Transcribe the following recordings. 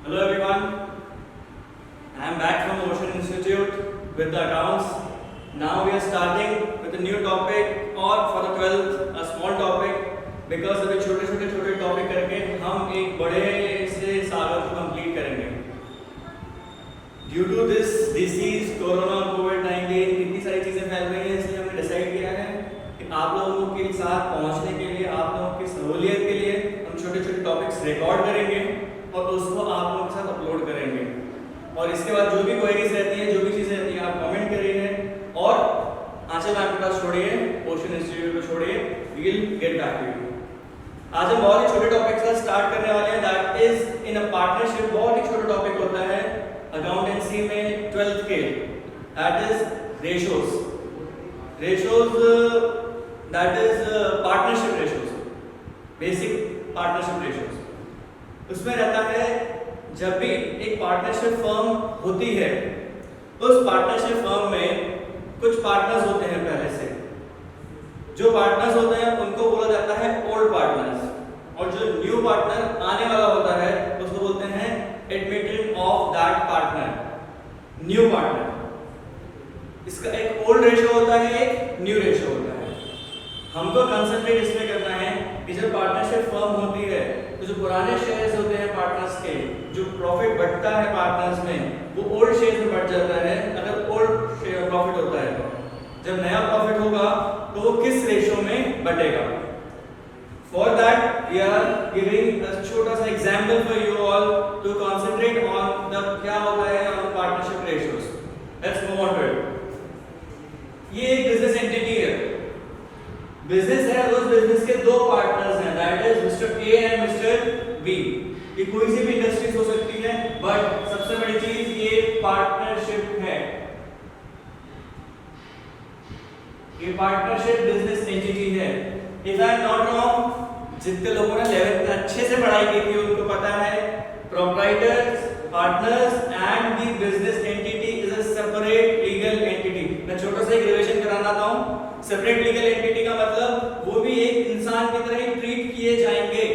Hello everyone, I am back from Ocean Institute with the accounts. Now we are starting with a new topic or for the 12th a small topic because अभी छोटे topic करके हम एक बड़े से सागर को complete करेंगे. Due to this disease corona कोविड-19 इतनी सारी चीज़ें फैल रही हैं, इसलिए हमने डिसाइड किया है कि आप लोगों के साथ पहुंचने के लिए, आप लोगों की सहूलियत के लिए हम छोटे टॉपिक्स रिकॉर्ड करेंगे और उसको आप लोगों के साथ अपलोड करेंगे. और इसके बाद जो भी क्वेरीज रहती है, जो भी चीज़ें रहती हैं, आप कमेंट करिए और आंचल मैम के पास छोड़िए, ओशन इंस्टीट्यूट को छोड़िए, we will get back to you. आज हम बहुत ही छोटे टॉपिक से स्टार्ट करने वाले हैं. That is in a partnership. बहुत ही छोटा टॉपिक होता है अकाउंटेंसी में 12th के. That is ratios. That is partnership ratios, basic partnership ratios. उसमें रहता है जब भी एक पार्टनरशिप फर्म होती है, उस पार्टनरशिप फर्म में कुछ पार्टनर्स होते हैं. पहले से जो पार्टनर्स होते हैं उनको बोला जाता है ओल्ड पार्टनर्स, और जो न्यू पार्टनर आने वाला होता है उसको बोलते हैं admitted of that partner, new partner. इसका एक ओल्ड रेशियो होता है, एक न्यू रेशियो होता है. हमको कंसंट्रेट इसमें करना है कि जब पार्टनरशिप फर्म होती है तो जो पुराने शेयर्स होते हैं पार्टनर्स के, जो प्रॉफिट बढ़ता है पार्टनर्स में, वो ओल्ड शेयर्स में बढ़ जाता है. अगर ओल्ड शेयर प्रॉफिट होता है तो जब नया प्रॉफिट होगा तो वो किस रेशियो में बढ़ेगा. For that we are giving a छोटा सा example for you all to concentrate on the क्या होता है on partnership ratios. Let's move on to it. ये एक बिजनेस एंटिटी है. बिजनेस है, उस बिजनेस के दो पार्टनर्स हैं. That is mister A and mister B. ये कोई सी भी इंडस्ट्रीज हो सकती है, बट सबसे बड़ी चीज ये पार्टनरशिप है. ये पार्टनरशिप बिजनेस एंटिटी है. If I am not wrong, जितने लोगों ने 11th में अच्छे से पढ़ाई की थी उनको पता है proprietors, partners and the business entity is a separate legal entity. मैं छोटा सा एक रिवीजन कराना चाहता हूं. सेपरेट लीगल एंटिटी का मतलब वो भी एक इंसान की तरह ही ट्रीट किए जाएंगे.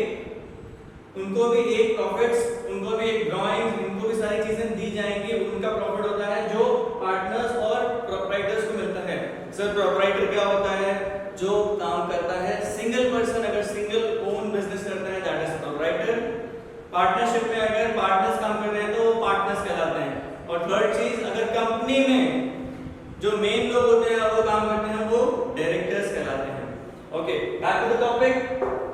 उनको भी एक प्रॉफिट्स, उनको भी एक ड्राइंग्स, उनको भी सारी चीजें दी जाएंगी. उनका प्रॉफिट होता है जो पार्टनर्स और प्रोप्राइटर्स को मिलता है. सर प्रोप्राइटर क्या होता है? जो काम करता है सिंगल पर्सन. अगर सिंगल ओन बिजनेस करता है दैट इज प्रोप्राइटर. पार्टनरशिप में अगर पार्टनर्स काम कर रहे हैं तो पार्टनर्स कहलाते हैं. और थर्ड चीज, अगर कंपनी में जो मेन लोग होते हैं वो काम करते हैं, वो डायरेक्टर्स कहलाते हैं. Okay, back to the topic.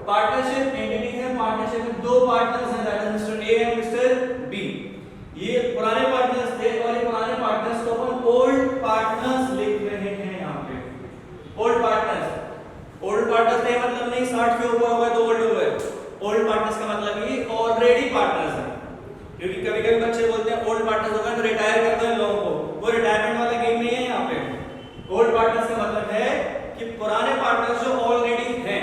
Partnership entity है. पार्टनरशिप में दो पार्टनर्स हैं, that is mister A and mister B. ये पुराने पार्टनर्स थे और ये पुराने पार्टनर्स को अपन ओल्ड पार्टनर्स लिख रहे हैं यहां पे. ओल्ड पार्टनर्स थे मतलब नहीं 60 के ऊपर हुआ तो ओल्ड हुए. ओल्ड पार्टनर्स का मतलब ये ऑलरेडी पार्टनर्स हैं. क्योंकि कभी-कभी बच्चे बोलते हैं ओल्ड पार्टनर्स हो गए तो रिटायर कर दो इन लोगों को. वो रिटायरमेंट वाला गेम नहीं है यहाँ पे. ओल्ड पार्टनर्स का मतलब है कि पुराने पार्टनर्स जो ऑलरेडी हैं.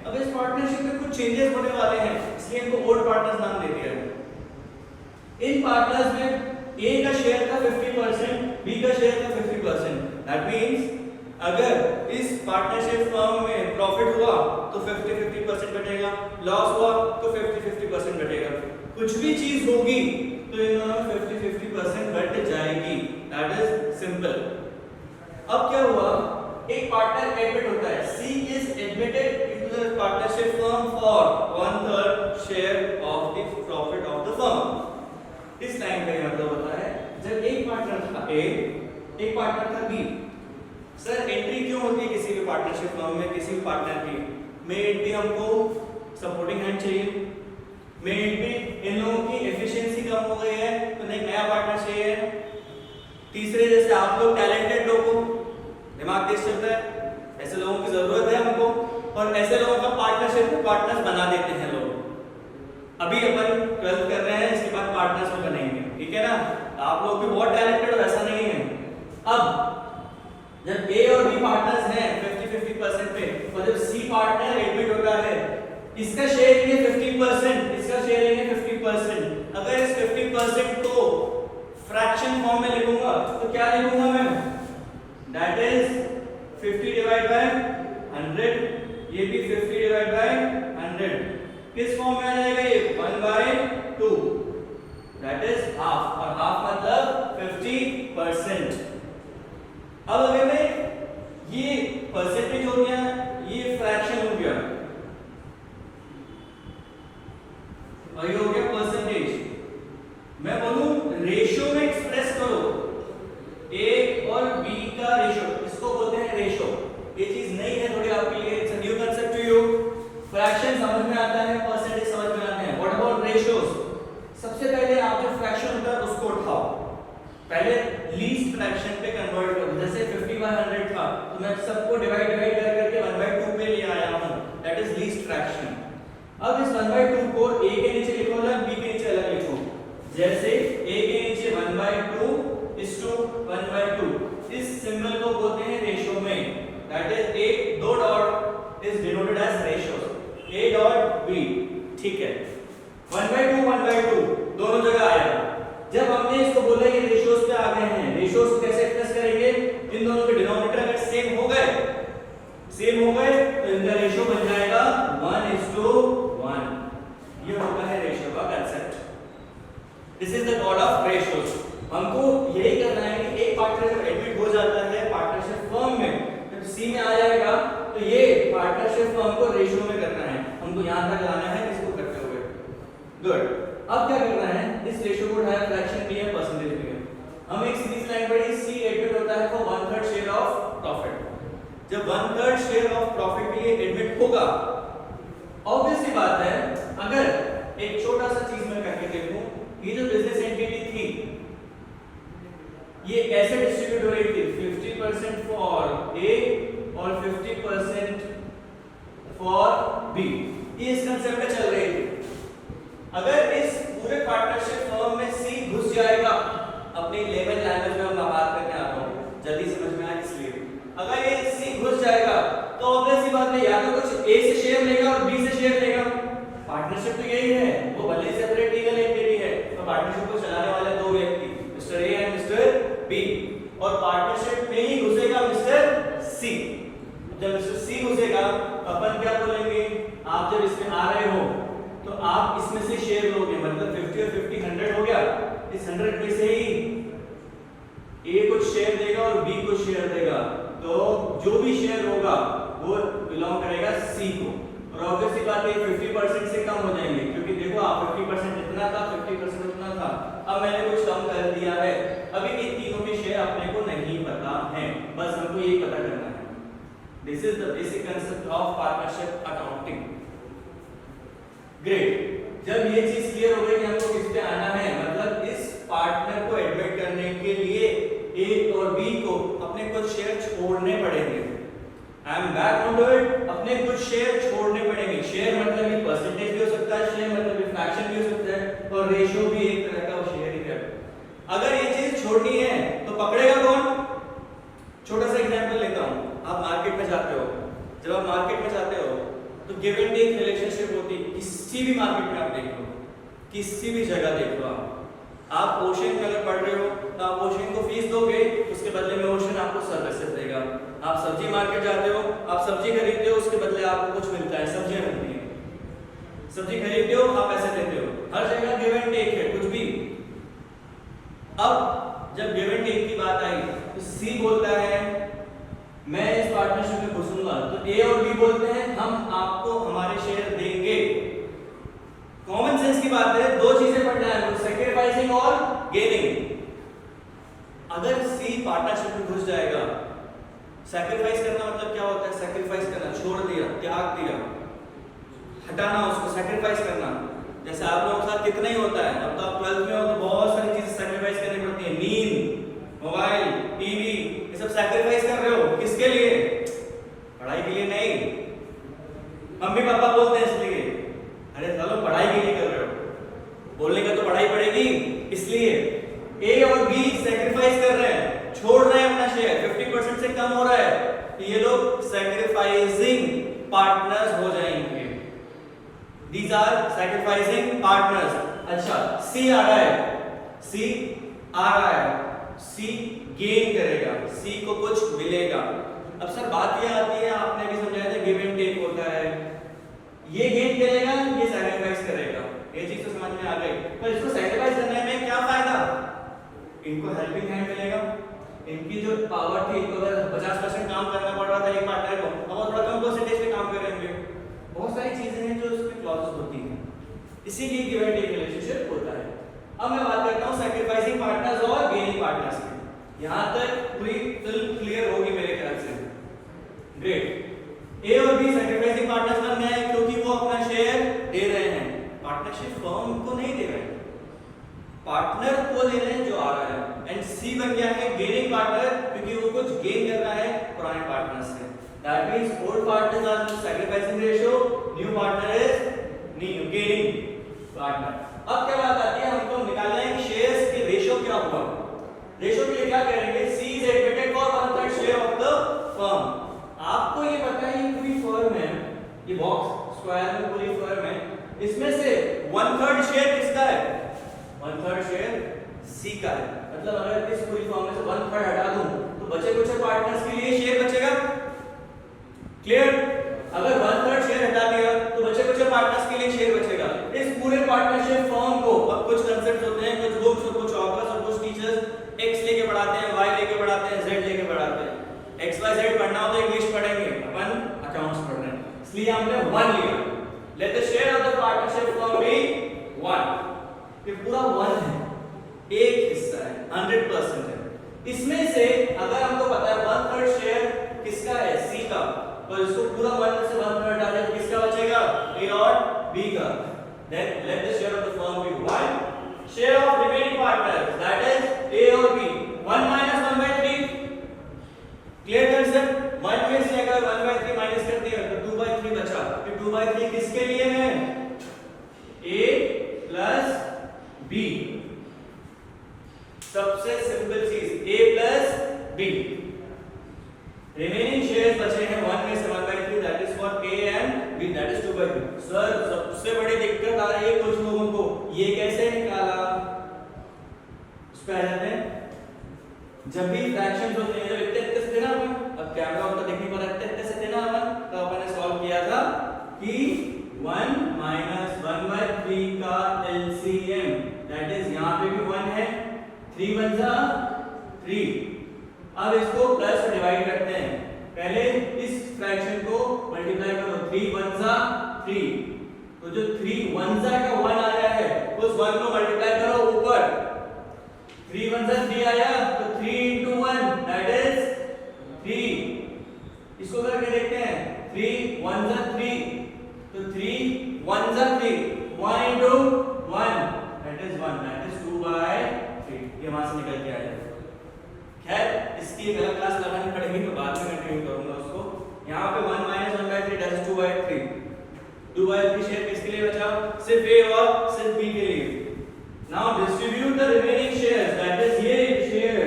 अब इस पार्टनरशिप में कुछ चेंजेस होने वाले हैं, इसलिए इनको ओल्ड पार्टनर्स नाम दे दिया है. इन पार्टनर्स में ए का शेयर था 50%, बी का शेयर था 50%. दैट मींस अगर इस पार्टनरशिप फर्म में प्रॉफिट हुआ तो 50-50% बटेगा, लॉस हुआ तो 50-50% बटेगा. कुछ भी चीज होगी तो इन दोनों में 50-50% बट जाएगी. That is simple. अब क्या हुआ, एक पार्टनर एडमिट होता है. She is admitted into the partnership firm for 1/3 share of the profit of the firm. इस लाइन का मतलब होता है जब एक पार्टनर था ए, एक पार्टनर था बी. सर एंट्री क्यों होती है किसी भी पार्टनरशिप फर्म में, किसी भी पार्टनर की? मेन भी हमको सपोर्टिंग हैंड चाहिए. मेन भी इन लोगों की एफिशिएंसी कम हो गई है तो एक नया पार्टनर चाहिए. तीसरे जैसे आप लोग टैलेंटेड लोगों, दिमाग तेज चलता है, ऐसे लोगों की जरूरत है हमको. और ऐसे लोगों का पार्टनरशिप में पार्टनर्स बना देते हैं लोग. अभी अपन 12th कर रहे हैं, इसके बाद पार्टनर्स में बनेंगे. ठीक है ना? आप लोग भी बहुत टैलेंटेड हो, ऐसा नहीं है. अब जब ए और बी पार्टनर्स हैं 50-50% पे, और जब सी पार्टनर एडमिट होता है, इसका शेयर लेंगे 50%, इसका शेयर लेंगे 50%. अगर इस 50% को फ्रैक्शन फॉर्म में लिखूंगा तो क्या लिखूंगा मैं? That is 50 divide by 100. ये भी 50 डिवाइड बाय 100. किस फॉर्म में आ जाएगा ये? 1/2. दैट इज हाफ, और हाफ मतलब 50%। अब अगर मैं ये परसेंटेज हो गया, ये फ्रैक्शन हो गया, और ये हो गया परसेंटेज, मैं बोलूं रेशियो में एक्सप्रेस करो ए और बी का रेशियो, इसको बोलते हैं रेशियो। ये चीज नई है थोड़ी आपके लिए, it's a new concept to you. Fraction समझ में आता है, परसेंटेज समझ में आते हैं, व्हाट अबाउट रेशियोज? सबसे पहले आप जो फ्रैक्शन होता है उसको उठाओ, पहले लीस्ट फ्रैक्शन पे कन्वर्ट करो। जैसे 50/100 था तो मैं सबको डिवाइड करके 1/2 पे ले आया हूं, दैट इज लीस्ट फ्रैक्शन। अब इस 1/2 को a के नीचे लिखो अलग, b के नीचे अलग लिखो। जैसे a के नीचे 1/2 is to 1/2, इस सिंबल को बोलते हैं रेशियो में, दैट इज a दो dot is denoted as ratios, a dot b, ठीक है। 1/2 दोनों जगह आया। जब हमने इसको बोला कि रेशियोस पे आ गए हैं, रेशियोस को कैसे एक्सप्रेस करेंगे? इन दोनों के डिनोमिनेटर अगर सेम हो गए तो इनका रेशियो बन जाएगा 1:1। ये होता है रेशियो का concept. This is the God of ratios. हमको यही करना है कि एक पार्टनर जब एडमिट हो जाता है पार्टनरशिप फर्म में, जब सी में आ जाएगा तो ये पार्टनरशिप फर्म को रेशियो में करना है, हमको यहां तक लाना है इसको करते हुए। गुड। अब क्या करना है? इस रेशियो को उठाया, फ्रैक्शन भी है, परसेंटेज भी है। हम एक सीरीज लाइन पढ़ी, सी एडमिट होता है फॉर 1/3 शेयर ऑफ प्रॉफिट। जब 1/3 शेयर ऑफ प्रॉफिट के लिए एडमिट होगा, ऑब्वियस सी बात है, अगर एक छोटा सा चीज मैं करके देखूं, ये जो बिजनेस एंटिटी थी ये ऐसे डिस्ट्रीब्यूट हो रही थी, 50% फॉर ए और 50% फॉर बी, ये इस कंसेप्ट में चल रही थी। अगर इस पूरे पार्टनरशिप फर्म में सी घुस जाएगा, अपनी लेमन लैंग्वेज में मैं बात करने आता हूं, जल्दी समझ में आए इसलिए, अगर ये सी घुस जाएगा तो ऑब्वियस सी बात है या तो कुछ ए से शेयर लेगा और बी से शेयर लेगा। पार्टनरशिप तो यही है, वो भले सेपरेट लीगल एंटिटी है, तो पार्टनरशिप को चलाने वाले दो व्यक्ति, mister A and mister B, और पार्टनरशिप में ही घुसेगा मिस्टर सी। जब मिस्टर सी घुसेगा अपन क्या बोलेंगे? आप जब इसमें आ रहे हो तो आप इसमें से शेयर लोगे, मतलब 50 और 50 100 हो गया। इस 100 में से ही ए कुछ शेयर देगा और बी कुछ शेयर देगा, तो जो भी शेयर होगा वो बिलोंग करेगा सी को। और ऑब्वियस सी बात है 50% से कम हो जाएंगे, क्योंकि देखो आप 50% इतना था, 50% उतना था, अब मैंने कुछ कम कर दिया है। अभी इन तीनों के शेयर अपने को नहीं पता है, बस हमको यही पता करना है। This is the basic concept of partnership accounting. Great. जब ये चीज क्लियर हो गई कि हमको किस पे आना है, मतलब इस पार्टनर को एडमिट करने के लिए ए और बी को अपने कुछ शेयर छोड़ने पड़ेंगे। I am back on to it, अपने कुछ शेयर छोड़ने पड़ेंगे। शेयर मतलब ये परसेंटेज भी हो सकता है, शेयर मतलब ये फ्रैक्शन भी हो सकता है, और रेशियो भी एक तरह का शेयर ही है। अगर ये चीज छोड़नी है तो पकड़ेगा कौन? छोटा सा एग्जांपल लेता हूं। आप मार्केट में जाते हो, जब आप मार्केट में जाते हो तो गिव एंड टेक रिलेशनशिप होती है। किसी भी मार्केट में आप देख लो, किसी भी जगह देख लो, आप ओशन में अगर पढ़ रहे हो तो आप ओशन को फीस दोगे, उसके बदले में ओशन आपको सर्विसेज देगा। आप सब्जी मार्केट जाते हो, आप सब्जी खरीदते हो, उसके बदले आपको कुछ मिलता है, सब्जियां मिलती हैं। सब्जी खरीदते हो, आप पैसे देते हो, हर जगह गिव एंड टेक है, कुछ भी। अब जब गिव एंड टेक की बात आई तो सी बोलता है मैं इस पार्टनरशिप में घुसूंगा, तो ए और बी बोलते हैं हम आपको हमारे शेयर देंगे। कॉमन सेंस की बात है, दो चीजें पढ़ना है, सैक्रिफाइसिंग और गेनिंग। अगर सी पार्टनरशिप में घुस जाएगा, सैक्रिफाइस करना मतलब क्या होता है? सैक्रिफाइस करना, छोड़ दिया, त्याग दिया, हटाना, उसको सैक्रिफाइस करना। जैसे आप लोगों के साथ कितना ही होता है, अब तो आप 12th में हो तो बहुत सारी चीजें सैक्रिफाइस करनी पड़ती है, नींद, मोबाइल, टीवी, ये सब सैक्रिफाइस कर रहे हो, किसके लिए? पढ़ाई के लिए नहीं, मम्मी पापा बोलते हैं इसलिए। अरे चलो पढ़ाई के लिए कर रहे हो, बोलने का तो पढ़ाई पड़ेगी, इसलिए ए और बी सैक्रिफाइस कर रहे हैं, छोड़ रहे हैं अपना शेयर, 50% से कम हो रहा है, तो ये लोग सैक्रिफाइसिंग पार्टनर्स हो जाएंगे। These are sacrificing partners। अच्छा, सी आ रहा है, सी आ रहा है, सी गेन करेगा, सी को कुछ मिलेगा। अब सर बात ये आती है, आपने भी समझाया था गिव एंड टेक होता है, ये गेन करेगा, ये सैक्रिफाइस करेगा, ये चीज तो समझ में आ गई। पर इसको सैक्रिफाइस करने में इनको हेल्पिंग हैंड मिलेगा, इनकी जो पावर थी, इनको अगर 50% काम करना पड़ रहा था एक पार्टनर को, अब वो थोड़ा कम परसेंटेज पे काम करेंगे। बहुत सारी चीजें हैं जो उसमें क्लॉजेस होती हैं, इसीलिए गिव एंड टेक रिलेशनशिप होता है। अब मैं बात करता हूँ सैक्रिफाइसिंग पार्टनर्स और गेनिंग पार्टनर्स की। यहाँ तक पूरी फिल्म क्लियर होगी मेरे ख्याल से। ग्रेट। ए और बी सैक्रिफाइसिंग पार्टनर्स बन गए क्योंकि वो अपना शेयर दे रहे हैं, पार्टनरशिप फर्म को नहीं दे रहे हैं, पार्टनर को दे रहे हैं जो आ रहा है। एंड सी बन गया है गेनिंग पार्टनर क्योंकि वो कुछ गेन कर रहा है पुराने पार्टनर से। That means old partners are sacrificing ratio, new partner is gaining partner. अब क्या बात आती है, हमको निकालना है कि शेयर्स के रेशियो क्या हुआ। रेशियो के लिए क्या करेंगे, she is admitted for 1/3 share of the firm. आपको ये पता है ये पूरी फर्म है, ये बॉक्स स्क्वायर में पूरी फर्म है, इसमें से 1/3 शेयर किसका है, 1/3 शेयर सी का है। मतलब अगर इस पूरी फर्म में से 1/3 हटा दूं तो बचे कुछ पार्टनर्स के लिए शेयर बचेगा। क्लियर? अगर 1/3 शेयर हटा दिया तो बचे कुछ पार्टनर्स के लिए शेयर बचेगा। इस पूरे पार्टनरशिप फर्म को, अब कुछ कांसेप्ट्स होते हैं, कुछ बुक्स और कुछ ऑथर्स और कुछ टीचर्स एक्स लेके पढ़ाते हैं, वाई लेके पढ़ाते हैं, जेड लेके पढ़ाते हैं। एक्स वाई जेड पढ़ना हो तो इंग्लिश पढ़ेंगे, अपन अकाउंट्स पढ़ रहे हैं, इसलिए हमने 1 लिया। Let the share of the partnership firm B 1। ये पूरा 1 है, एक हिस्सा है, 100% है। इसमें से अगर हमको पता है 1/3 शेयर किसका है, सी का, तो इसको पूरा 1 से 1/3 हटा दें तो किसका बचेगा, ए और बी का। Then let the share of the firm be 1. Share of remaining partners, that is A और B, 1 minus 1/3. Clear concept? 1 में से अगर 1/3 माइनस कर दिया तो 2/3 बचा। फिर 2/3 किसके लिए है, A प्लस B। सबसे सिंपल चीज A plus B। Remaining shares बचे हैं 1 में से 1/3, that is for A and B, that is 2/3। Sir सबसे बड़ी दिक्कत आ रही है कुछ लोगों को, ये कैसे निकाला, उस पे आ जाते हैं। जब भी फ्रैक्शंस होते हैं, जब इतने से थे ना अपन, अब कैमरा उनका देख नहीं पा रहा, इतने से थे ना अपन, तो अपन ने सॉल्व किया था कि 1 minus 1/3 का LCM, that is यहाँ पे भी 1 है, 3 1 जा 3। अब इसको प्लस से डिवाइड करते हैं, पहले इस फ्रैक्शन को मल्टीप्लाई करो, 3 1 जा 3, तो जो 3 1 जा का 1 आया है उस 1 को मल्टीप्लाई करो ऊपर, 3 1 जा 3 आया तो 3 into 1 that is 3। इसको करके देखते हैं, 3 1 जा 3, तो 3 1 जा 3, 1 into 1 that is 1, that is 2/3। ये वहां से निकल के आया। खैर इसकी एक अलग क्लास लगानी पड़ेगी तो बाद में कंटिन्यू करूंगा उसको। यहाँ पे 1 minus 1/3 that is 2/3। 2/3 शेयर किसके लिए बचा, सिर्फ A और सिर्फ B के लिए। Now distribute the remaining shares, that is ये share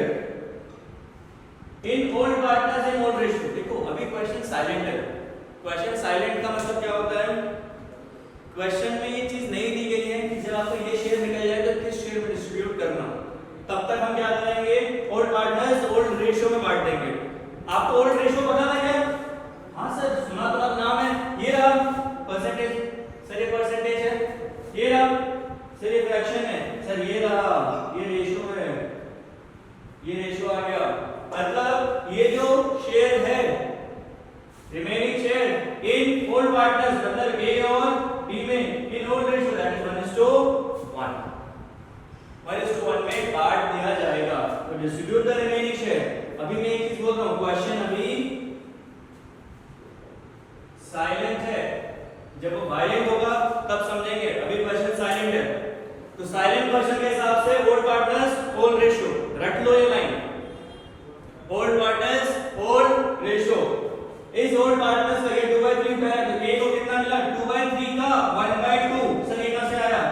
in old partners in old ratio। देखो अभी क्वेश्चन साइलेंट है, क्वेश्चन साइलेंट का मतलब क्या होता है, क्वेश्चन में ये चीज नहीं दी गई है कि जब आपको ये शेयर निकल जाए तो किस शेयर में डिस्ट्रीब्यूट करना, तब तक हम क्या करेंगे, ओल्ड पार्टनर्स ओल्ड रेशियो में बांट देंगे। आपको ओल्ड रेशियो पता है क्या, हाँ सर सुना तो आप, नाम है, ये रहा परसेंटेज, सर ये परसेंटेज है, ये रहा सर ये फ्रैक्शन है, सर ये रहा ये रेशियो है, ये रेशियो आ गया। मतलब ये जो शेयर है remaining share in old partners, मतलब ए और बी में in old ratio that is 1:1, 1:1 में बांट दिया जाएगा। तो डिस्ट्रीब्यूट द रिमेनिंग शेयर। अभी मैं एक चीज बोल रहा हूं, क्वेश्चन अभी साइलेंट है, जब वो वायलेंट होगा तब समझेंगे, अभी क्वेश्चन साइलेंट है। तो साइलेंट क्वेश्चन के हिसाब से ओल्ड पार्टनर्स ओल्ड रेशियो, रट लो ये line, old partners old ratio. इस ओल्ड पार्टनर्स का ये 2/3 है तो ए को कितना मिला, 2/3 का 1/2। सर ये कहां से आया,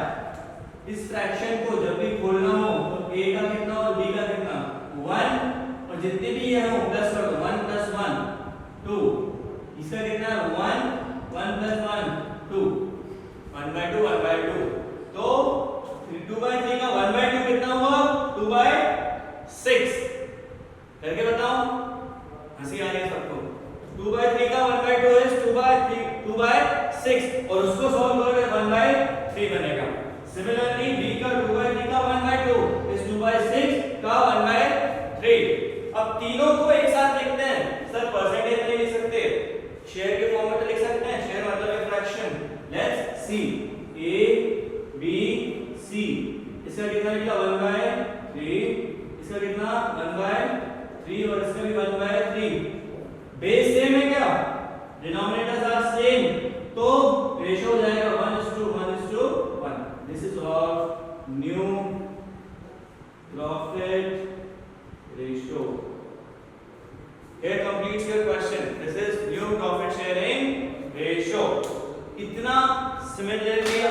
इस फ्रैक्शन को जब भी खोलना हो तो ए का कितना और बी का कितना, 1, और जितने भी ये हो प्लस कर दो, 1 + 1 2, इसका कितना 1 1 + 1 2, 1/2 1/2। तो 2/3 का 1/2 कितना हुआ, 2/6। करके बताओ, हंसी आ रही है सबको। 2/3 का 1/2 is 2/6 और उसको सॉल्व करोगे 1/3 बनेगा। सिमिलरली b का 2/3 का 1/2 is 2/6 का तीनों को एक साथ लिखते हैं सर, परसेंटेज नहीं लिख सकते, शेयर के फॉर्म में तो लिख सकते हैं, शेयर मतलब fraction. Let's see A B C, इसका कितना निकला 1/3, इसका कितना 1/3 और इसका भी 1/3। बेस सेम है क्या, डिनोमिनेटर्स आर सेम, तो रेशियो हो जाएगा 1:1:1। This is of new profit ratio. Here completes your question. This is new profit sharing ratio. इतना सिमिलरली